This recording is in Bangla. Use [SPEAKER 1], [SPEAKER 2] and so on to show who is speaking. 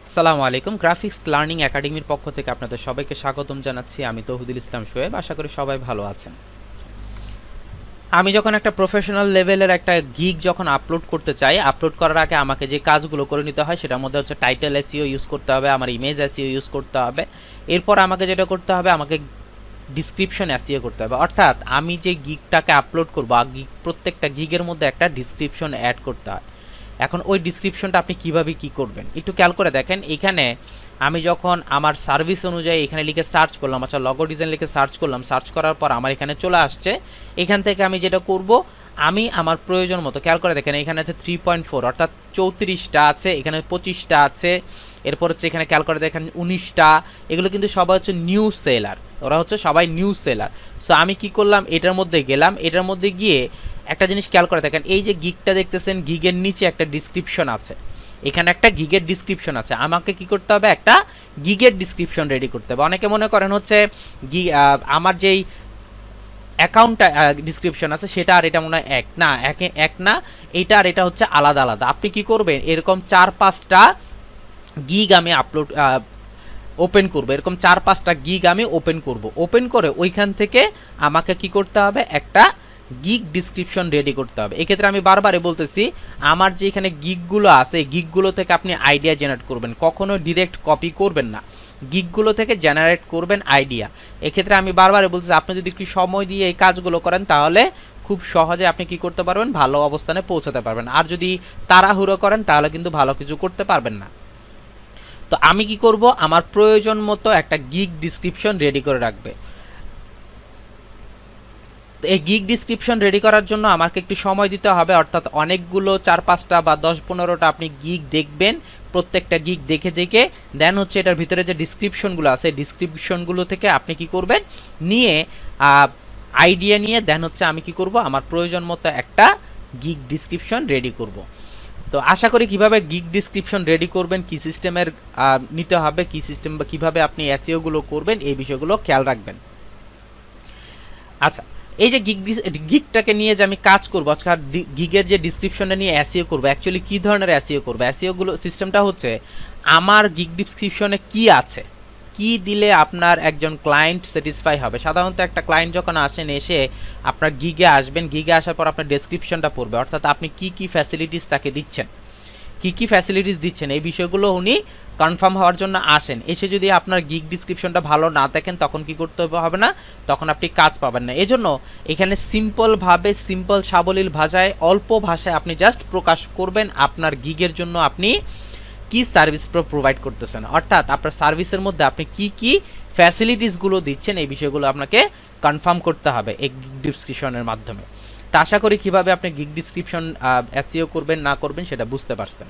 [SPEAKER 1] আসসালামু আলাইকুম। গ্রাফিক্স লার্নিং একাডেমির পক্ষ থেকে আপনাদের সবাইকে স্বাগতম জানাচ্ছি। আমি তৌহিদুল ইসলাম শোয়েব। আশা করি সবাই ভালো আছেন। আমি যখন একটা প্রফেশনাল লেভেলের একটা গিগ যখন আপলোড করতে চাই, আপলোড করার আগে আমাকে যে কাজগুলো করে নিতে হয় সেটার মধ্যে হচ্ছে টাইটেল এসইও ইউজ করতে হবে, আমার ইমেজ এসইও ইউজ করতে হবে। এরপর আমাকে যেটা করতে হবে, আমাকে ডিসক্রিপশন এসইও করতে হবে। অর্থাৎ আমি যে গিগটাকে আপলোড করবো, প্রত্যেকটা গিগের মধ্যে একটা ডিসক্রিপশন অ্যাড করতে হয়। এখন ওই ডিসক্রিপশনটা আপনি কিভাবে কি করবেন একটু খেয়াল করে দেখেন। এখানে আমি যখন আমার সার্ভিস অনুযায়ী এখানে লিখে সার্চ করলাম, আচ্ছা লগো ডিজাইন লিখে সার্চ করলাম, সার্চ করার পর আমার এখানে চলে আসছে। এখান থেকে আমি যেটা করব, আমি আমার প্রয়োজন মতো খেয়াল করে দেখেন, এখানে আছে 3.4 অর্থাৎ 34টা আছে, এখানে 25টা আছে, এরপর হচ্ছে এখানে খেয়াল করে দেখেন 19টা। এগুলো কিন্তু সবাই হচ্ছে নিউ সেলার, ওরা হচ্ছে সবাই নিউ সেলার। সো আমি কি করলাম, এটার মধ্যে গেলাম, এটার মধ্যে গিয়ে একটা জিনিস খেয়াল করে দেখেন, এই যে গিগটা দেখতেছেন, গিগের নিচে একটা ডিসক্রিপশন আছে, এখানে একটা গিগের ডিসক্রিপশন আছে। আমাকে কি করতে হবে, একটা গিগের ডিসক্রিপশন রেডি করতে হবে। অনেকে মনে করেন হচ্ছে আমার যেই অ্যাকাউন্টটা ডিসক্রিপশন আছে সেটা আর এটা মনে হয় এক না, এইটা আর এটা হচ্ছে আলাদা আলাদা। আপনি কি করবেন, এরকম 4-5টা গিগ আমি ওপেন করবো, এরকম 4-5টা গিগ আমি ওপেন করব। ওপেন করে ওইখান থেকে আমাকে কি করতে হবে, একটা গিগ ডিসক্রিপশন রেডি করতে হবে। এক্ষেত্রে আমি বারবারই বলতেছি, আমার যে এখানে গিগগুলো আছে, গিগগুলো থেকে আপনি আইডিয়া জেনারেট করবেন, কখনো ডিরেক্ট কপি করবেন না, গিগগুলো থেকে জেনারেট করবেন আইডিয়া। এক্ষেত্রে আমি বারবারই বলতেছি, আপনি যদি একটু সময় দিয়ে এই কাজগুলো করেন তাহলে খুব সহজে আপনি কি করতে পারবেন, ভালো অবস্থানে পৌঁছাতে পারবেন। আর যদি তাড়াহুড়ো করেন তাহলে কিন্তু ভালো কিছু করতে পারবেন না। তো আমি কি করব, আমার প্রয়োজন মতো একটা গিগ ডিসক্রিপশন রেডি করে রাখবে। তো এই গিগ ডিসক্রিপশন রেডি করার জন্য আমাকে একটু সময় দিতে হবে, অর্থাৎ অনেকগুলো 4-5টা বা 10-15টা আপনি গিগ দেখবেন, প্রত্যেকটা গিগ দেখে দেখে দেন হচ্ছে এটার ভিতরে যে ডিসক্রিপশনগুলো আছে, ডিসক্রিপশনগুলো থেকে আপনি কি করবেন, নিয়ে আইডিয়া নিয়ে দেন হচ্ছে আমি কি করব, আমার প্রয়োজন মতো একটা গিগ ডিসক্রিপশন রেডি করব। তো আশা করি কিভাবে গিগ ডিসক্রিপশন রেডি করবেন, কি সিস্টেমের নিতে হবে, কি সিস্টেম বা কীভাবে আপনি এসইওগুলো করবেন, এই বিষয়গুলো খেয়াল রাখবেন। আচ্ছা, এই যে গিগটাকে নিয়ে যে আমি কাজ করবো, আজকে গিগের যে ডিসক্রিপশনটা নিয়ে এসইও করবো, অ্যাকচুয়ালি কী ধরনের এসইও করবো, এসইওগুলো সিস্টেমটা হচ্ছে, আমার গিগ ডিসক্রিপশনে কি আছে, কি দিলে আপনার একজন ক্লায়েন্ট স্যাটিসফাই হবে। সাধারণত একটা ক্লায়েন্ট যখন আসেন, এসে আপনার গিগে আসবেন, গিগে আসার পর আপনার ডেসক্রিপশনটা পড়বে, অর্থাৎ আপনি কি কি ফ্যাসিলিটিস তাকে দিচ্ছেন, কি কি ফ্যাসিলিটিস দিচ্ছেন, এই বিষয়গুলো উনি কনফার্ম হওয়ার জন্য আসেন। এসে যদি আপনার গিগ ডিসক্রিপশনটা ভালো না দেখেন, তখন কি করতে হবে না, তখন আপনি কাজ পাবেন না। এজন্য এখানে সিম্পলভাবে, সিম্পল সাবলীল ভাষায়, অল্প ভাষায় আপনি জাস্ট প্রকাশ করবেন আপনার গিগের জন্য আপনি কি সার্ভিস প্রোভাইড করতেছেন, অর্থাৎ আপনার সার্ভিসের মধ্যে আপনি কি কি ফ্যাসিলিটিসগুলো দিচ্ছেন, এই বিষয়গুলো আপনাকে কনফার্ম করতে হবে এই গিগ ডিসক্রিপশনের মাধ্যমে। তা আশা করি কীভাবে আপনি গিগ ডিসক্রিপশন এসইও করবেন না করবেন সেটা বুঝতে পারছেন।